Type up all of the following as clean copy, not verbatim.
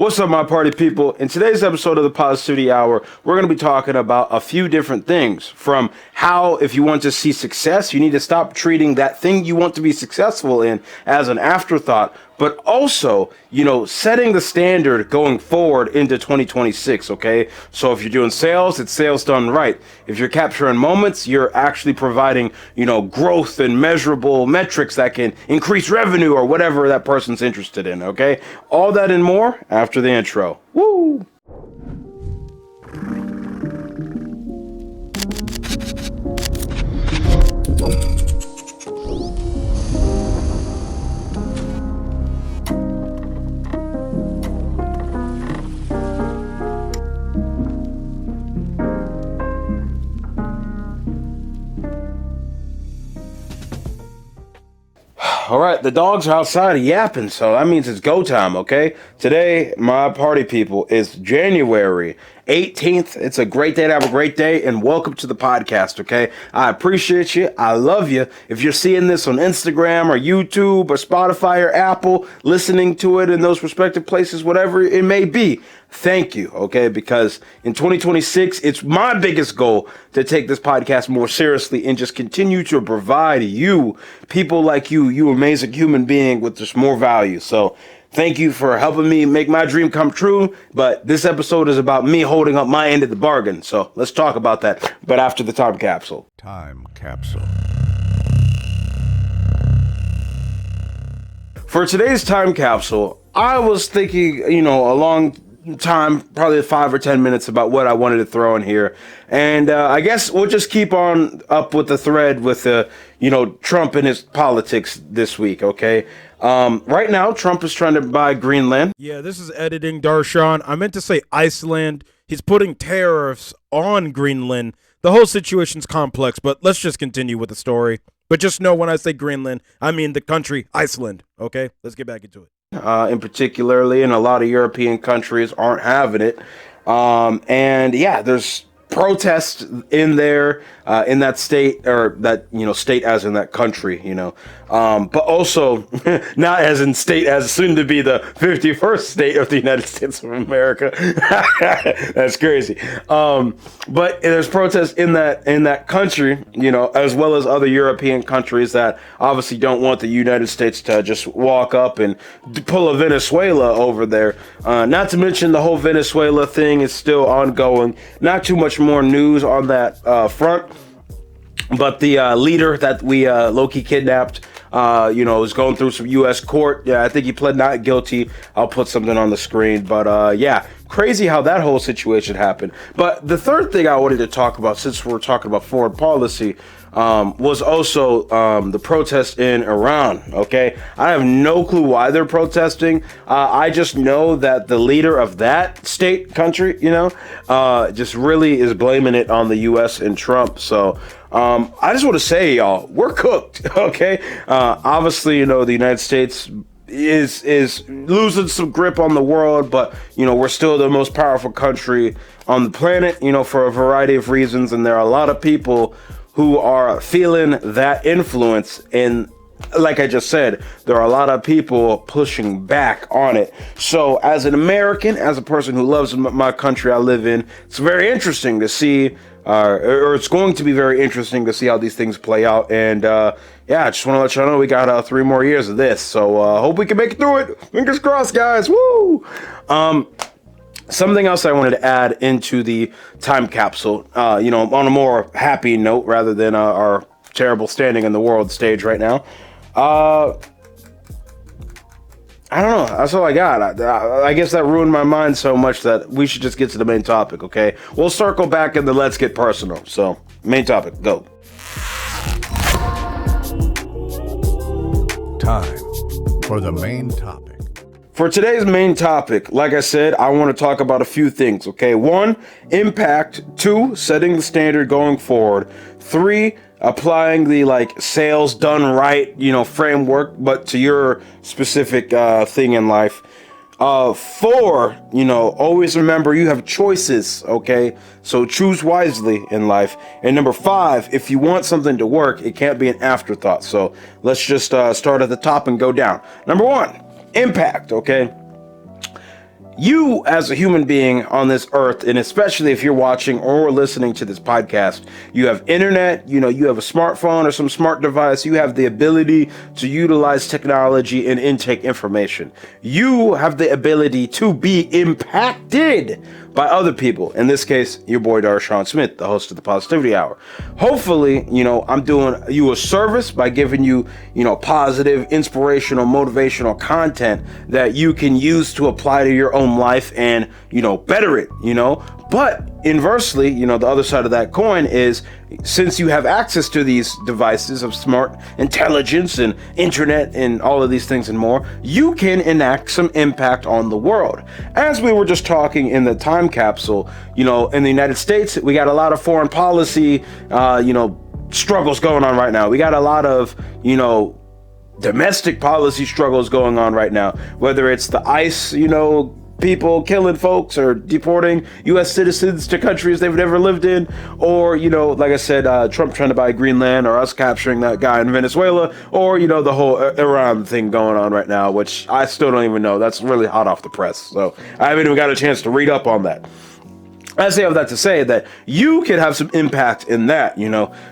What's up, my party people? In today's episode of the Positivity Hour, we're going to be talking about a few different things, from how, if you want to see success, you need to stop treating that thing you want to be successful in as an afterthought, but also, setting the standard going forward into 2026, okay? So if you're doing sales, it's sales done right. If you're capturing moments, you're actually providing, growth and measurable metrics that can increase revenue or whatever that person's interested in, okay? All that and more after the intro. Woo! All right, the dogs are outside yapping, so that means it's go time, okay? Today, my party people, is January 18th. It's a great day to have a great day, and welcome to the podcast, okay? I appreciate you. I love you. If you're seeing this on Instagram or YouTube or Spotify or Apple, listening to it in those respective places, whatever it may be, thank you, okay? Because in 2026, it's my biggest goal to take this podcast more seriously and just continue to provide you, people like you amazing human being, with just more value. So thank you for helping me make my dream come true. But this episode is about me holding up my end of the bargain. So let's talk about that, but after the time capsule. Time capsule. For today's time capsule, I was thinking, a long time, probably 5 or 10 minutes, about what I wanted to throw in here. And I guess we'll just keep on up with the thread with, Trump and his politics this week, okay? Right now, Trump is trying to buy Greenland. Yeah, this is editing, Darshaun. I meant to say Iceland. He's putting tariffs on Greenland. The whole situation's complex, but let's just continue with the story. But just know when I say Greenland, I mean the country Iceland, okay? Let's get back into it. In particularly, and a lot of European countries aren't having it. And yeah, there's protests in there, in that state, or that, state as in that country, but also not as in state as soon to be the 51st state of the United States of America. That's crazy. But there's protests in that country, as well as other European countries that obviously don't want the United States to just walk up and pull a Venezuela over there. Not to mention the whole Venezuela thing is still ongoing. Not too much more news on that front, but the leader that we low-key kidnapped, is going through some U.S. court. Yeah, I think he pled not guilty. I'll put something on the screen, but yeah, crazy how that whole situation happened. But the third thing I wanted to talk about, since we're talking about foreign policy, was also the protest in Iran, okay? I have no clue why they're protesting. I just know that the leader of that country, just really is blaming it on the U.S. and Trump. So I just want to say, y'all, we're cooked, okay? Obviously, the United States is losing some grip on the world, but we're still the most powerful country on the planet, for a variety of reasons, and there are a lot of people who are feeling that influence, and like I just said, there are a lot of people pushing back on it. So as an American, as a person who loves my country I live in, it's very interesting to see, or it's going to be very interesting to see how these things play out. And yeah, I just want to let y'all know we got 3 more years of this, so hope we can make it through it. Fingers crossed, guys. Woo! Something else I wanted to add into the time capsule, on a more happy note rather than our terrible standing in the world stage right now. I don't know. That's all I got. I guess that ruined my mind so much that we should just get to the main topic, okay? We'll circle back and then let's get personal. So, main topic, go. Time for the main topic. For today's main topic, like I said, I want to talk about a few things, okay? 1, impact. 2, setting the standard going forward. 3, applying the sales done right, framework, but to your specific thing in life. 4, always remember you have choices, okay? So choose wisely in life. And number 5, if you want something to work, it can't be an afterthought. So let's just start at the top and go down. Number 1, impact, okay? You, as a human being on this earth, and especially if you're watching or listening to this podcast, you have internet, you have a smartphone or some smart device. You have the ability to utilize technology and intake information. You have the ability to be impacted by other people. In this case, your boy Darshaun Smith, the host of the Positivity Hour. Hopefully, I'm doing you a service by giving you, positive, inspirational, motivational content that you can use to apply to your own life and, better it, But inversely, the other side of that coin is, since you have access to these devices of smart intelligence and internet and all of these things and more, you can enact some impact on the world. As we were just talking in the time capsule, in the United States, we got a lot of foreign policy, struggles going on right now. We got a lot of, domestic policy struggles going on right now, whether it's the ICE, people killing folks or deporting U.S. citizens to countries they've never lived in, or, like I said, Trump trying to buy Greenland, or us capturing that guy in Venezuela, or, the whole Iran thing going on right now, which I still don't even know. That's really hot off the press. So I haven't even got a chance to read up on that. I say all that to say that you can have some impact in that,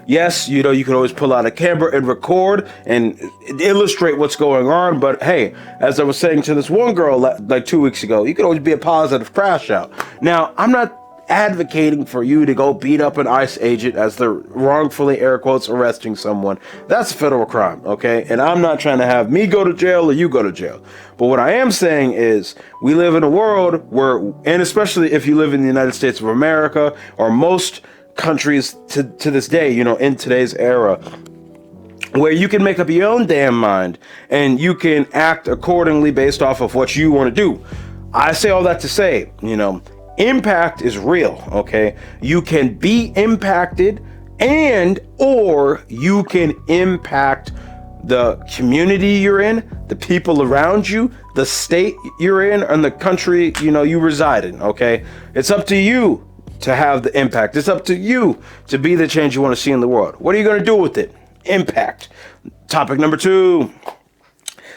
Yes, you can always pull out a camera and record and illustrate what's going on. But hey, as I was saying to this one girl like 2 weeks ago, you can always be a positive crash out. Now, I'm not advocating for you to go beat up an ICE agent as they're wrongfully, air quotes, arresting someone. That's a federal crime, okay? And I'm not trying to have me go to jail or you go to jail. But what I am saying is, we live in a world where, and especially if you live in the United States of America, or most countries to this day, in today's era, where you can make up your own damn mind and you can act accordingly based off of what you want to do. I say all that to say, impact is real, okay? You can be impacted or you can impact the community you're in, the people around you, the state you're in, and the country, you reside in, okay? It's up to you to have the impact. It's up to you to be the change you want to see in the world. What are you going to do with it? Impact. Topic number 2.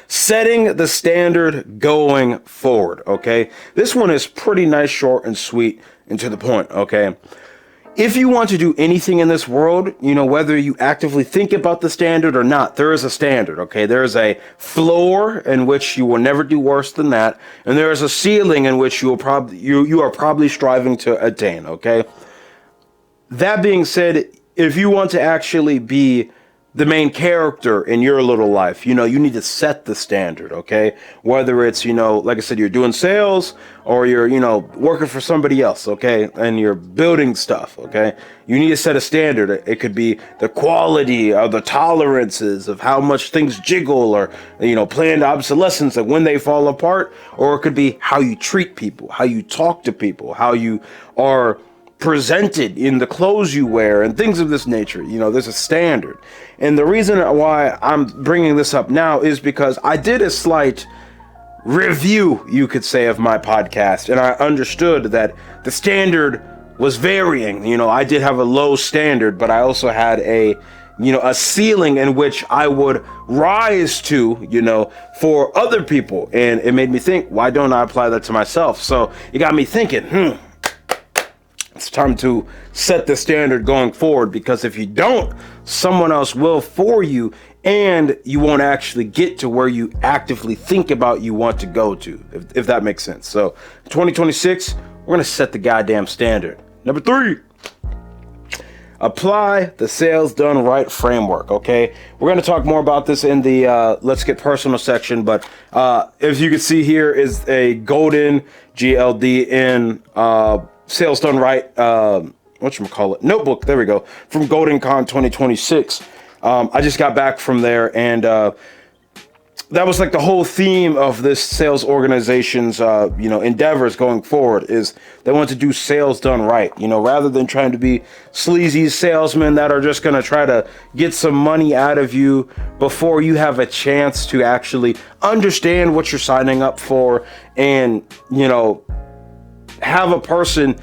Setting the standard going forward, okay? This one is pretty nice, short, and sweet, and to the point, okay? If you want to do anything in this world, whether you actively think about the standard or not, there is a standard, okay? There is a floor in which you will never do worse than that, and there is a ceiling in which you are probably striving to attain, okay? That being said, if you want to actually be the main character in your little life, you need to set the standard, okay? Whether it's, like I said, you're doing sales or you're, working for somebody else, okay? And you're building stuff, okay? You need to set a standard. It could be the quality or the tolerances of how much things jiggle, or, planned obsolescence of when they fall apart, or it could be how you treat people, how you talk to people, how you are presented in the clothes you wear and things of this nature. There's a standard. And the reason why I'm bringing this up now is because I did a slight review, you could say, of my podcast, and I understood that the standard was varying. I did have a low standard, but I also had a ceiling in which I would rise to, for other people. And it made me think, why don't I apply that to myself? So it got me thinking, it's time to set the standard going forward, because if you don't, someone else will for you, and you won't actually get to where you actively think about you want to go to, if that makes sense. So 2026, we're going to set the goddamn standard. Number 3, apply the sales done right framework, okay? We're going to talk more about this in the Let's Get Personal section, but as you can see here is a Gldn, Gldn, Sales Done Right, notebook, there we go, from GoldenCon 2026. I just got back from there, and that was like the whole theme of this sales organization's, endeavors going forward, is they want to do sales done right, rather than trying to be sleazy salesmen that are just going to try to get some money out of you before you have a chance to actually understand what you're signing up for, and, have a person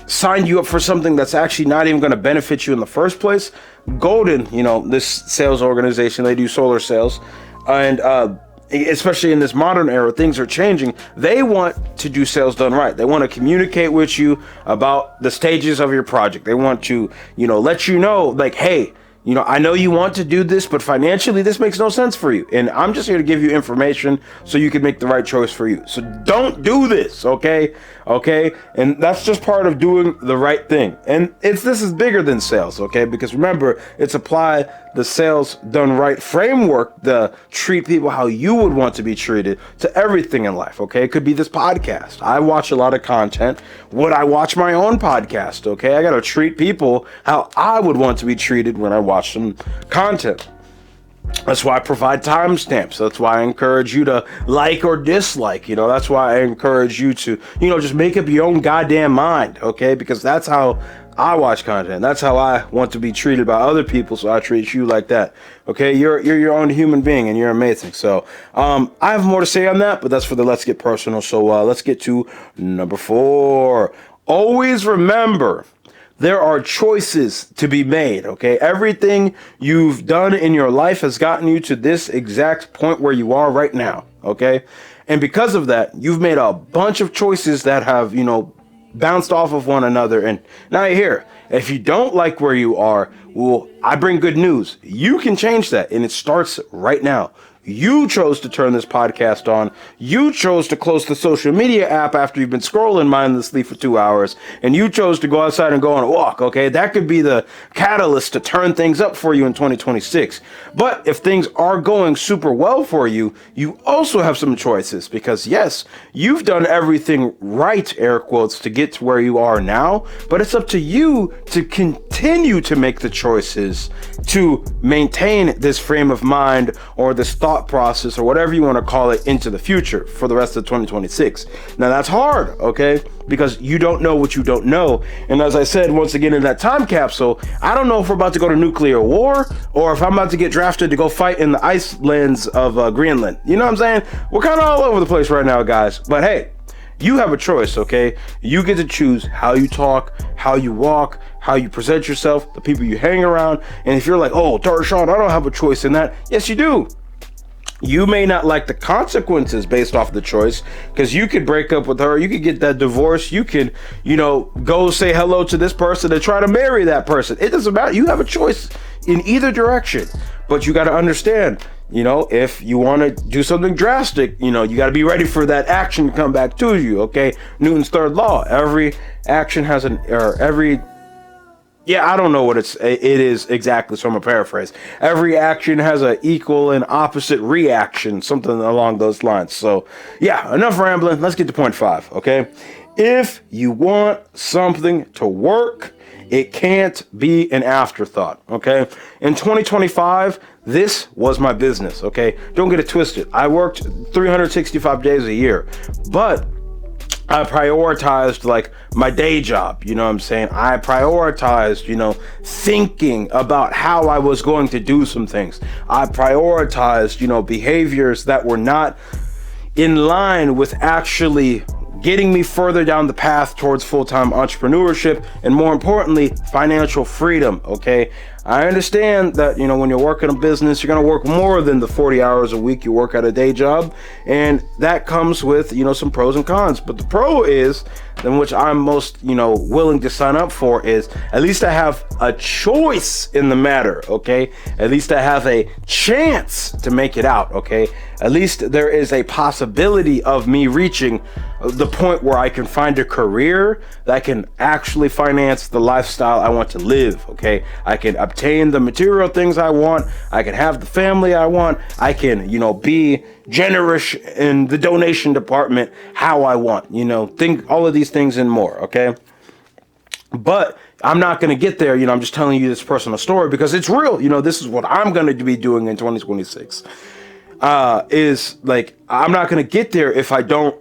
sign you up for something that's actually not even going to benefit you in the first place. Gldn, this sales organization, they do solar sales, and especially in this modern era, things are changing. They want to do sales done right. They want to communicate with you about the stages of your project. They want to, let you know, like, hey, I know you want to do this, but financially this makes no sense for you. And I'm just here to give you information so you can make the right choice for you. So don't do this, okay? Okay? And that's just part of doing the right thing. And this is bigger than sales, okay? Because remember, it's apply the sales done right framework to treat people how you would want to be treated to everything in life, okay? It could be this podcast. I watch a lot of content. Would I watch my own podcast, okay? I got to treat people how I would want to be treated when I watch some content. That's why I provide timestamps. That's why I encourage you to like or dislike. That's why I encourage you to, just make up your own goddamn mind, okay? Because that's how I watch content. That's how I want to be treated by other people, so I treat you like that, okay? You're your own human being, and you're amazing. So I have more to say on that, but that's for the Let's Get Personal. So let's get to number 4. Always remember, there are choices to be made, okay? Everything you've done in your life has gotten you to this exact point where you are right now, okay? And because of that, you've made a bunch of choices that have, bounced off of one another. And now you're here. If you don't like where you are, well, I bring good news. You can change that, and it starts right now. You chose to turn this podcast on. You chose to close the social media app after you've been scrolling mindlessly for 2 hours. And you chose to go outside and go on a walk, okay? That could be the catalyst to turn things up for you in 2026. But if things are going super well for you, you also have some choices. Because yes, you've done everything right, air quotes, to get to where you are now. But it's up to you to continue to make the choices to maintain this frame of mind or this thought process or whatever you want to call it into the future for the rest of 2026. Now that's hard, okay? Because you don't know what you don't know. And as I said, once again, in that time capsule, I don't know if we're about to go to nuclear war or if I'm about to get drafted to go fight in the icelands of Greenland. You know what I'm saying? We're kind of all over the place right now, guys. But hey, you have a choice, okay? You get to choose how you talk, how you walk, how you present yourself, the people you hang around. And if you're like, oh, Darshaun, I don't have a choice in that. Yes, you do. You may not like the consequences based off the choice, because you could break up with her, you could get that divorce, you could, go say hello to this person and try to marry that person. It doesn't matter. You have a choice in either direction, but you got to understand, if you want to do something drastic, you got to be ready for that action to come back to you, okay? Newton's third law, every action has I don't know what it is exactly, so I'm gonna paraphrase. Every action has an equal and opposite reaction, something along those lines. So, yeah, enough rambling. Let's get to point 5, okay? If you want something to work, it can't be an afterthought, okay? In 2025, this was my business, okay? Don't get it twisted. I worked 365 days a year, but I prioritized like my day job, you know what I'm saying? I prioritized, thinking about how I was going to do some things. I prioritized, behaviors that were not in line with actually getting me further down the path towards full-time entrepreneurship and, more importantly, financial freedom, okay? I understand that, when you're working a business, you're going to work more than the 40 hours a week you work at a day job. And that comes with, some pros and cons. But the pro is, and which I'm most, willing to sign up for, is at least I have a choice in the matter, okay? At least I have a chance to make it out, okay? At least there is a possibility of me reaching the point where I can find a career that can actually finance the lifestyle I want to live, okay? I can obtain the material things I want. I can have the family I want. I can, be generous in the donation department how I want, think all of these things and more, okay? But I'm not going to get there, I'm just telling you this personal story because it's real. This is what I'm going to be doing in 2026. Is like, I'm not going to get there if I don't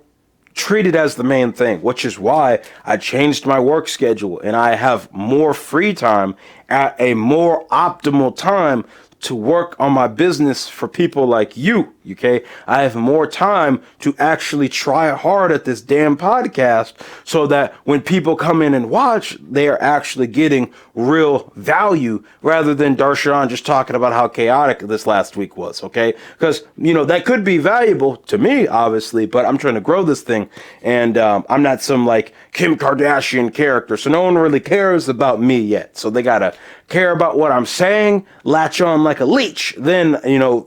treat it as the main thing, which is why I changed my work schedule and I have more free time at a more optimal time to work on my business for people like you Okay, I have more time to actually try hard at this damn podcast so that when people come in and watch, they are actually getting real value rather than Darshaun just talking about how chaotic this last week was. Okay, because that could be valuable to me, obviously, but I'm trying to grow this thing, and I'm not some like Kim Kardashian character, so no one really cares about me yet. So they gotta care about what I'm saying, latch on like a leech. Then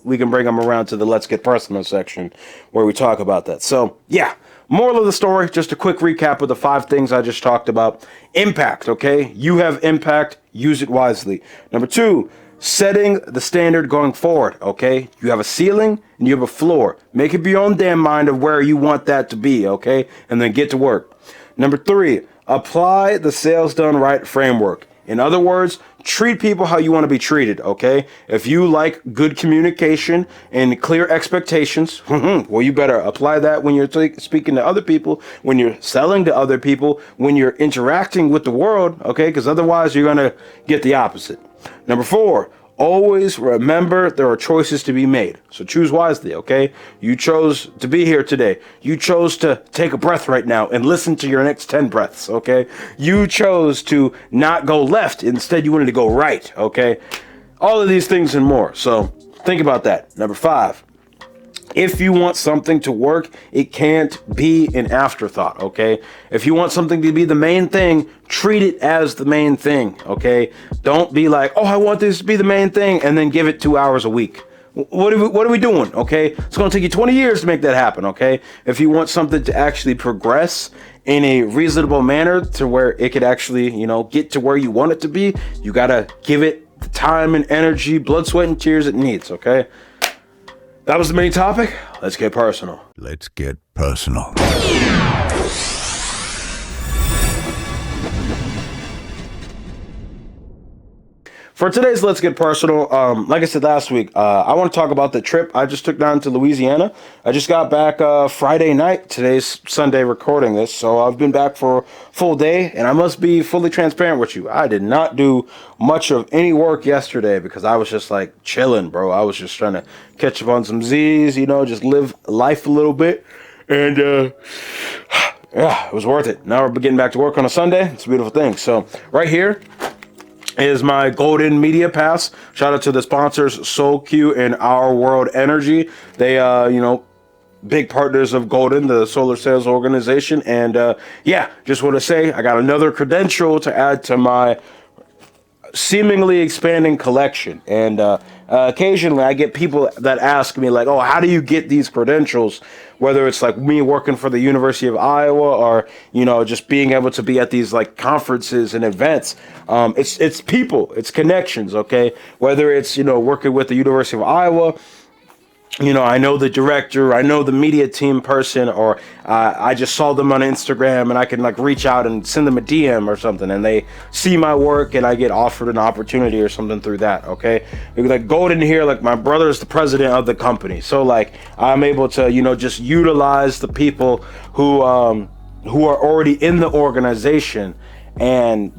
we can bring them around to the Let's Get Personal section where we talk about that. So yeah, moral of the story, just a quick recap of the 5 things I just talked about. Impact, okay? You have impact, use it wisely. Number 2, setting the standard going forward, okay? You have a ceiling and you have a floor. Make up your own damn mind of where you want that to be, okay? And then get to work. Number 3, apply the sales done right framework. In other words, treat people how you want to be treated, okay? If you like good communication and clear expectations, well, you better apply that when you're speaking to other people, when you're selling to other people, when you're interacting with the world, okay? Because otherwise you're going to get the opposite. Number 4, always remember there are choices to be made. So choose wisely, okay? You chose to be here today. You chose to take a breath right now and listen to your next 10 breaths, okay? You chose to not go left. Instead, you wanted to go right, okay? All of these things and more. So think about that. Number 5. If you want something to work, it can't be an afterthought, okay? If you want something to be the main thing, treat it as the main thing, okay? Don't be like, oh, I want this to be the main thing, and then give it 2 hours a week. What are we doing, okay? It's going to take you 20 years to make that happen, okay? If you want something to actually progress in a reasonable manner to where it could actually, get to where you want it to be, you got to give it the time and energy, blood, sweat, and tears it needs, okay? That was the main topic. Let's get personal. Let's get personal. For today's Let's Get Personal, like I said last week, I want to talk about the trip I just took down to Louisiana. I just got back Friday night. Today's Sunday recording this, so I've been back for a full day, and I must be fully transparent with you. I did not do much of any work yesterday because I was just like chilling, bro. I was just trying to catch up on some Z's, just live life a little bit, and yeah, it was worth it. Now we're getting back to work on a Sunday. It's a beautiful thing. So right here is my Gldn media pass. Shout out to the sponsors SoulQ and Our World Energy. They big partners of Gldn, the solar sales organization. And just want to say I got another credential to add to my seemingly expanding collection. And occasionally I get people that ask me like, oh, how do you get these credentials? Whether it's like me working for the University of Iowa or, just being able to be at these like conferences and events. It's people, it's connections, okay? Whether it's, working with the University of Iowa, I know the director, I know the media team person, or I just saw them on Instagram and I can like reach out and send them a DM or something and they see my work and I get offered an opportunity or something through that, okay? Like Gldn here, like my brother is the president of the company. So like I'm able to, just utilize the people who are already in the organization and,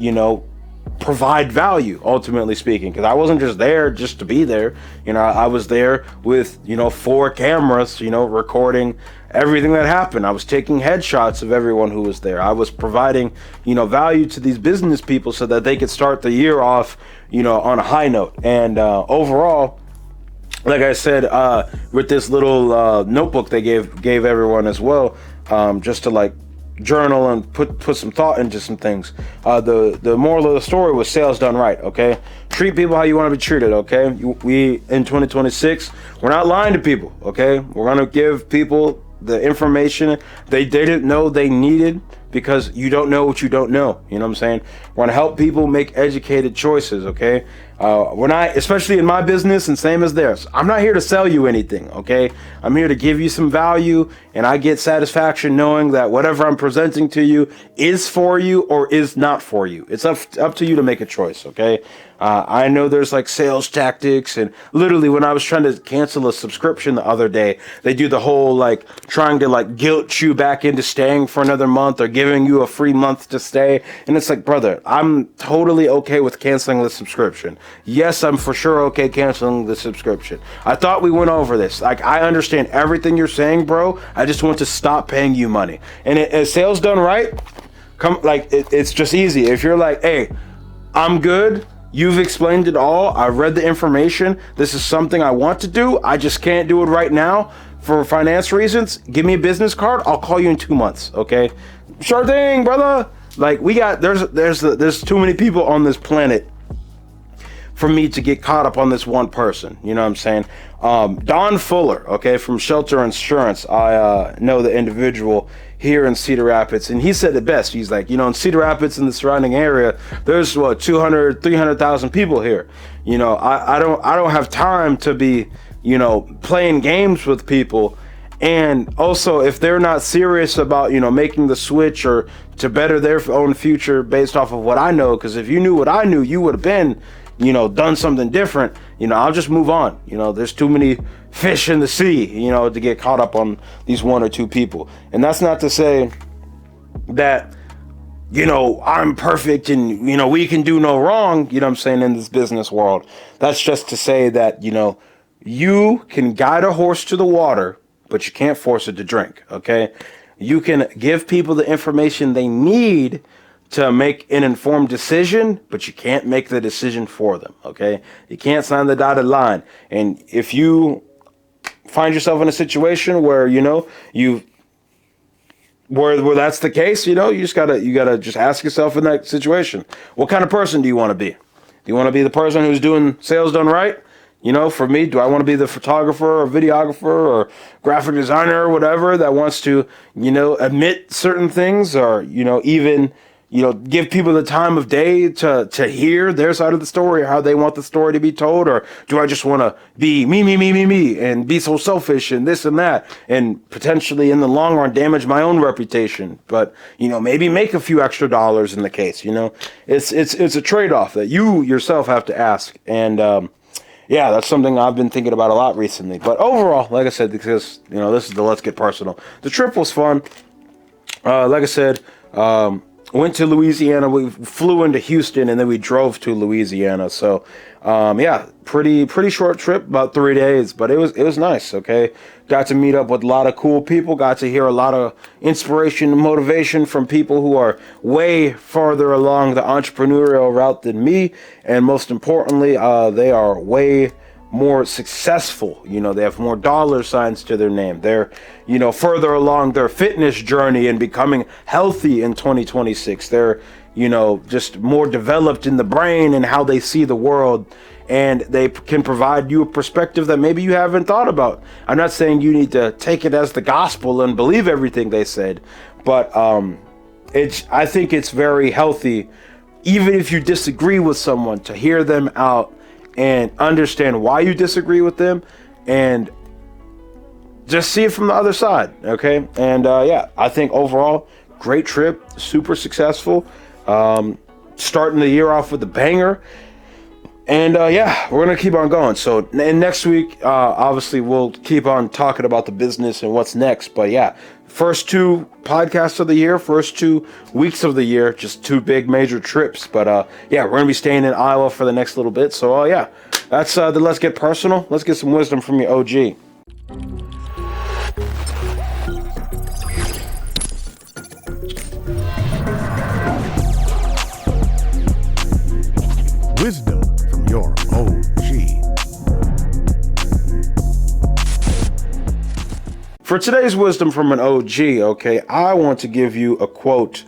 provide value, ultimately speaking, because I wasn't just there just to be there. I was there with 4 cameras, recording everything that happened. I was taking headshots of everyone who was there. I was providing value to these business people so that they could start the year off on a high note. And overall, like I said, with this little notebook they gave everyone as well, just to like journal and put some thought into some things. The moral of the story was sales done right, okay? Treat people how you want to be treated, okay? We in 2026, we're not lying to people, okay? We're going to give people the information they didn't know they needed because you don't know what you don't know. You know what I'm saying? We're going to help people make educated choices, okay? We're not, especially in my business and same as theirs, I'm not here to sell you anything, okay? I'm here to give you some value, and I get satisfaction knowing that whatever I'm presenting to you is for you or is not for you. It's up to you to make a choice, okay? I know there's like sales tactics, and literally when I was trying to cancel a subscription the other day, they do the whole like trying to like guilt you back into staying for another month or giving you a free month to stay. And it's like, brother, I'm totally okay with canceling the subscription. Yes, I'm for sure okay canceling the subscription. I thought we went over this. Like, I understand everything you're saying, bro. I just want to stop paying you money. And sales done right, it's just easy. If you're like, hey, I'm good. You've explained it all. I've read the information. This is something I want to do. I just can't do it right now for finance reasons. Give me a business card. I'll call you in 2 months. Okay. Sure thing, brother. Like, there's too many people on this planet for me to get caught up on this one person. You know what I'm saying? Don Fuller, okay, from Shelter Insurance. I know the individual here in Cedar Rapids, and he said it best. He's like, in Cedar Rapids and the surrounding area, there's 300,000 people here. I don't have time to be, playing games with people. And also, if they're not serious about, making the switch or to better their own future based off of what I know, because if you knew what I knew, you would have been, done something different. I'll just move on. There's too many fish in the sea, to get caught up on these one or two people. And that's not to say that, I'm perfect and, we can do no wrong, in this business world. That's just to say that, you can guide a horse to the water, but you can't force it to drink, okay? You can give people the information they need to make an informed decision, but you can't make the decision for them, okay? You can't sign the dotted line. And if you find yourself in a situation where, where that's the case, you gotta just ask yourself in that situation, what kind of person do you want to be? Do you want to be the person who's doing sales done right? For me, do I want to be the photographer or videographer or graphic designer or whatever that wants to, admit certain things or, even, give people the time of day to hear their side of the story or how they want the story to be told? Or do I just want to be me and be so selfish and this and that and potentially in the long run damage my own reputation, but, maybe make a few extra dollars in the case, it's a trade-off that you yourself have to ask. And, yeah, that's something I've been thinking about a lot recently. But overall, like I said, because, this is the Let's Get Personal. The trip was fun. Like I said, went to Louisiana. We flew into Houston, and then we drove to Louisiana. So, yeah, pretty short trip, about 3 days. But it was nice, okay? Got to meet up with a lot of cool people. Got to hear a lot of inspiration and motivation from people who are way farther along the entrepreneurial route than me. And most importantly, they are way more successful. They have more dollar signs to their name. They're, further along their fitness journey and becoming healthy in 2026. They're, just more developed in the brain and how they see the world. And they can provide you a perspective that maybe you haven't thought about. I'm not saying you need to take it as the gospel and believe everything they said, but I think it's very healthy, even if you disagree with someone, to hear them out and understand why you disagree with them and just see it from the other side, okay? And yeah, I think overall, great trip, super successful. Starting the year off with a banger. And yeah, we're going to keep on going. So next week, obviously, we'll keep on talking about the business and what's next. But yeah, first 2 podcasts of the year, first 2 weeks of the year, just 2 big major trips. But yeah, we're going to be staying in Iowa for the next little bit. So yeah, that's the Let's Get Personal. Let's get some wisdom from your OG. Wisdom from your OG. For today's wisdom from an OG, okay, I want to give you a quote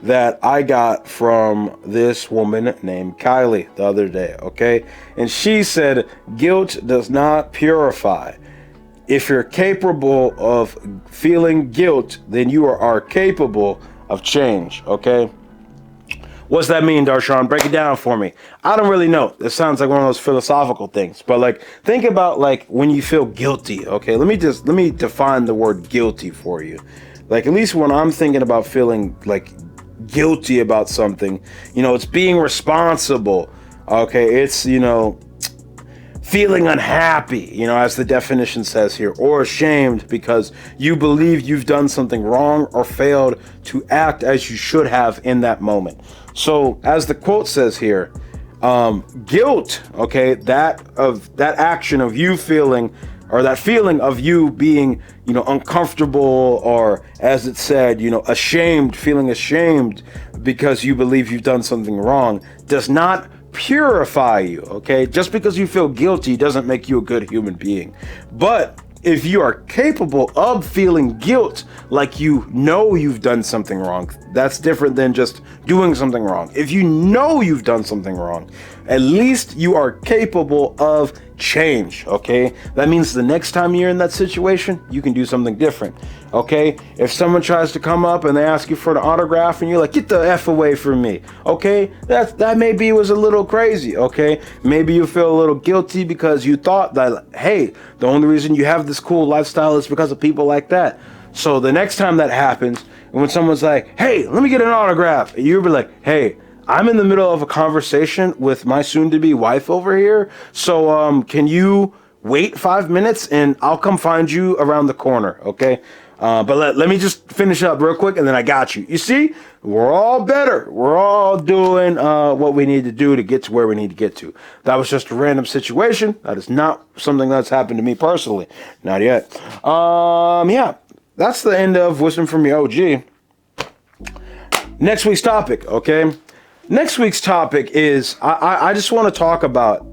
that I got from this woman named Kylie the other day, okay? And she said, guilt does not purify. If you're capable of feeling guilt, then you are capable of change, okay? What's that mean, Darshaun? Break it down for me. I don't really know. It sounds like one of those philosophical things. But like, think about like when you feel guilty. Okay, let me define the word guilty for you. Like, at least when I'm thinking about feeling like guilty about something, it's being responsible. Okay, it's feeling unhappy, as the definition says here, or ashamed because you believe you've done something wrong or failed to act as you should have in that moment. So as the quote says here, guilt, okay, that action of you feeling, or that feeling of you being, uncomfortable, or as it said, ashamed, feeling ashamed because you believe you've done something wrong, does not purify you, okay? Just because you feel guilty doesn't make you a good human being. But if you are capable of feeling guilt, like you've done something wrong, that's different than just doing something wrong. If you know you've done something wrong, at least you are capable of change, okay? That means the next time you're in that situation, you can do something different, okay? If someone tries to come up and they ask you for an autograph and you're like, get the F away from me, okay? That maybe was a little crazy, okay? Maybe you feel a little guilty because you thought that, hey, the only reason you have this cool lifestyle is because of people like that. So the next time that happens, and when someone's like, hey, let me get an autograph, you'll be like, hey, I'm in the middle of a conversation with my soon-to-be wife over here, so can you wait 5 minutes and I'll come find you around the corner, okay? But let me just finish up real quick and then I got you. You see, we're all better. We're all doing what we need to do to get to where we need to get to. That was just a random situation. That is not something that's happened to me personally. Not yet. Yeah, that's the end of Wisdom from your OG. Next week's topic, okay? Next week's topic is, I just want to talk about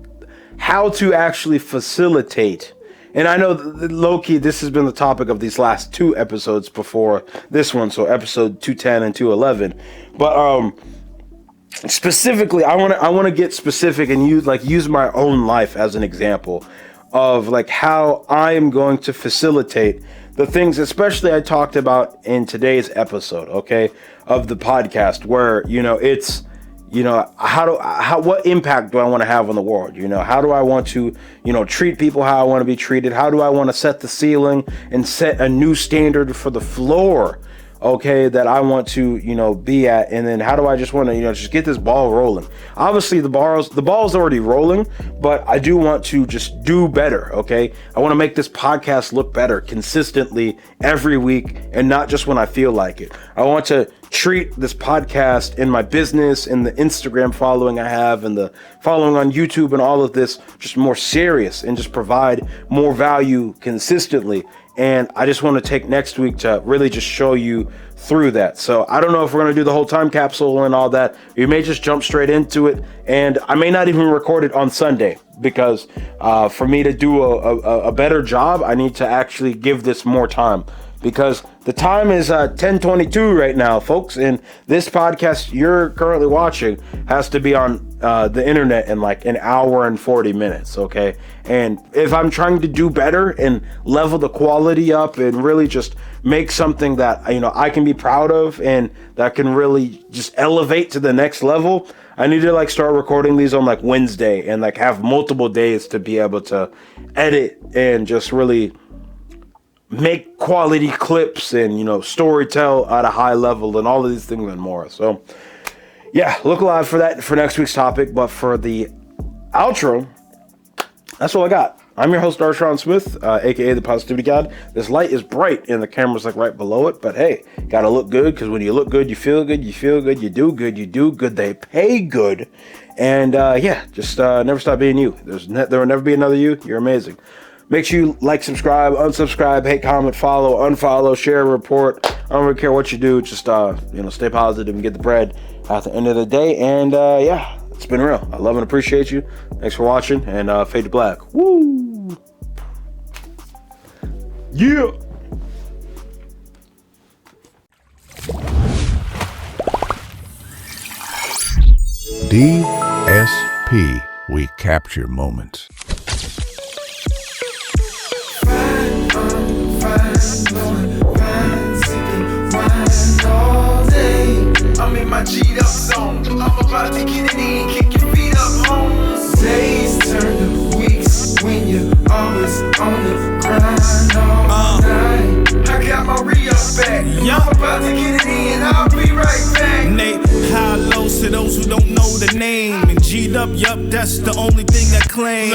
how to actually facilitate. And I know, low-key, this has been the topic of these last 2 episodes before this one, so episode 210 and 211. But specifically, I want to get specific and use my own life as an example of how I am going to facilitate the things, especially I talked about in today's episode, okay, of the podcast, where it's. What impact do I want to have on the world? How do I want to, treat people how I want to be treated? How do I want to set the ceiling and set a new standard for the floor, okay, that I want to, be at? And then how do I just want to, just get this ball rolling? Obviously the ball's already rolling, but I do want to just do better, okay? I want to make this podcast look better consistently every week and not just when I feel like it. I want to treat this podcast and my business and the Instagram following I have and the following on YouTube and all of this just more serious and just provide more value consistently. And I just want to take next week to really just show you through that. So I don't know if we're going to do the whole time capsule and all that. We may just jump straight into it, and I may not even record it on Sunday because for me to do a better job, I need to actually give this more time. Because the time is 10:22 right now, folks, and this podcast you're currently watching has to be on the internet in an hour and 40 minutes, okay? And if I'm trying to do better and level the quality up and really just make something that I can be proud of and that can really just elevate to the next level, I need to start recording these on Wednesday and have multiple days to be able to edit and just really make quality clips and storytell at a high level and all of these things and more. So yeah, look alive for that for next week's topic. But for the outro, that's all I got. I'm your host, Darshaun Smith, aka the Positivity God. This light is bright and the camera's right below it, but hey, gotta look good, because when you look good, you feel good, you do good, they pay good. And yeah, just never stop being you. There will never be another you. You're amazing. Make sure you like, subscribe, unsubscribe, hate, comment, follow, unfollow, share, report. I don't really care what you do. Just, stay positive and get the bread at the end of the day. And, yeah, it's been real. I love and appreciate you. Thanks for watching, and fade to black. Woo! Yeah! DSP. We capture moments. I'm in my G'd up zone. I'm about to get it in, kick your feet up home. Days turn to weeks when you're always on the grind all night. I got my re-up back. I'm about to get it in, I'll be right back. Nate, high lows to those who don't know the name. And G'd up, yup, that's the only thing I claim.